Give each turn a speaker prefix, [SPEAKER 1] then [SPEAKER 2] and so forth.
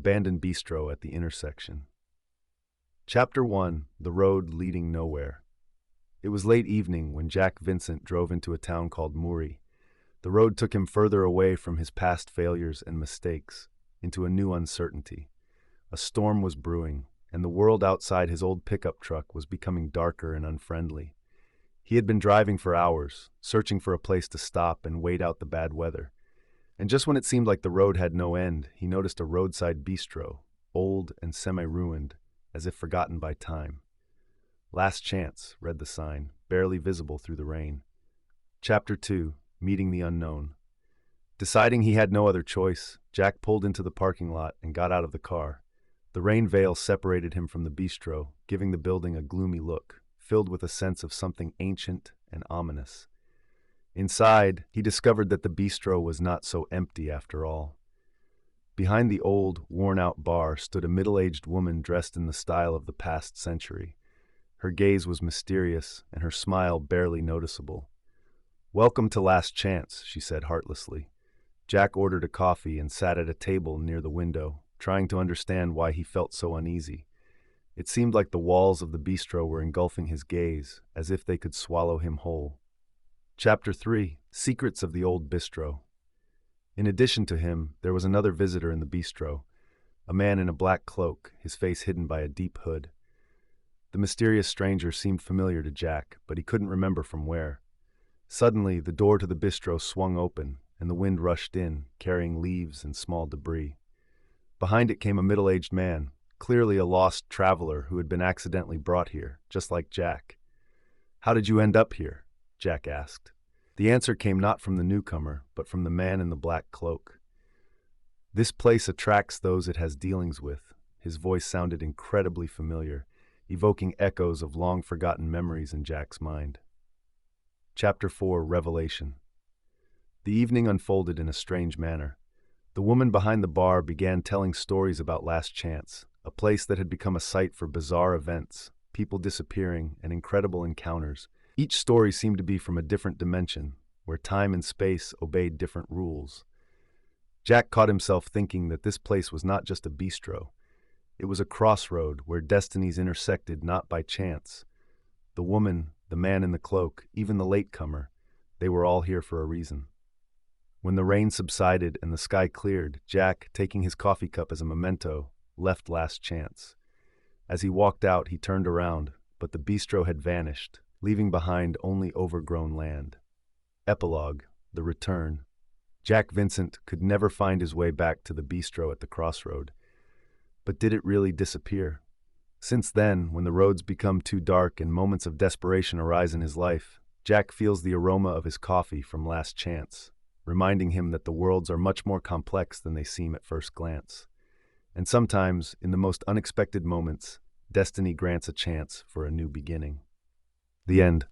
[SPEAKER 1] abandoned bistro at the intersection. Chapter 1: The Road Leading Nowhere. It was late evening when Jack Vincent drove into a town called Muri. The road took him further away from his past failures and mistakes, into a new uncertainty. A storm was brewing, and the world outside his old pickup truck was becoming darker and unfriendly. He had been driving for hours, searching for a place to stop and wait out the bad weather. And just when it seemed like the road had no end, he noticed a roadside bistro, old and semi-ruined, as if forgotten by time. "Last Chance," read the sign, barely visible through the rain. Chapter 2: Meeting the Unknown. Deciding he had no other choice, Jack pulled into the parking lot and got out of the car. The rain veil separated him from the bistro, giving the building a gloomy look, filled with a sense of something ancient and ominous. Inside, he discovered that the bistro was not so empty after all. Behind the old, worn-out bar stood a middle-aged woman dressed in the style of the past century. Her gaze was mysterious, and her smile barely noticeable. "Welcome to Last Chance," she said heartlessly. Jack ordered a coffee and sat at a table near the window, trying to understand why he felt so uneasy. It seemed like the walls of the bistro were engulfing his gaze, as if they could swallow him whole. Chapter 3: Secrets of the Old Bistro. In addition to him, there was another visitor in the bistro, a man in a black cloak, his face hidden by a deep hood. The mysterious stranger seemed familiar to Jack, but he couldn't remember from where. Suddenly, the door to the bistro swung open, and the wind rushed in, carrying leaves and small debris. Behind it came a middle-aged man, clearly a lost traveler who had been accidentally brought here, just like Jack. "How did you end up here?" Jack asked. The answer came not from the newcomer, but from the man in the black cloak. "This place attracts those it has dealings with." His voice sounded incredibly familiar, evoking echoes of long-forgotten memories in Jack's mind. Chapter 4: Revelation. The evening unfolded in a strange manner. The woman behind the bar began telling stories about Last Chance, a place that had become a site for bizarre events, people disappearing, and incredible encounters. Each story seemed to be from a different dimension, where time and space obeyed different rules. Jack caught himself thinking that this place was not just a bistro. It was a crossroad where destinies intersected not by chance. The woman, the man in the cloak, even the latecomer, they were all here for a reason. When the rain subsided and the sky cleared, Jack, taking his coffee cup as a memento, left Last Chance. As he walked out, he turned around, but the bistro had vanished, leaving behind only overgrown land. Epilogue: The Return. Jack Vincent could never find his way back to the bistro at the crossroad. But did it really disappear? Since then, when the roads become too dark and moments of desperation arise in his life, Jack feels the aroma of his coffee from Last Chance, reminding him that the worlds are much more complex than they seem at first glance. And sometimes, in the most unexpected moments, destiny grants a chance for a new beginning. The end.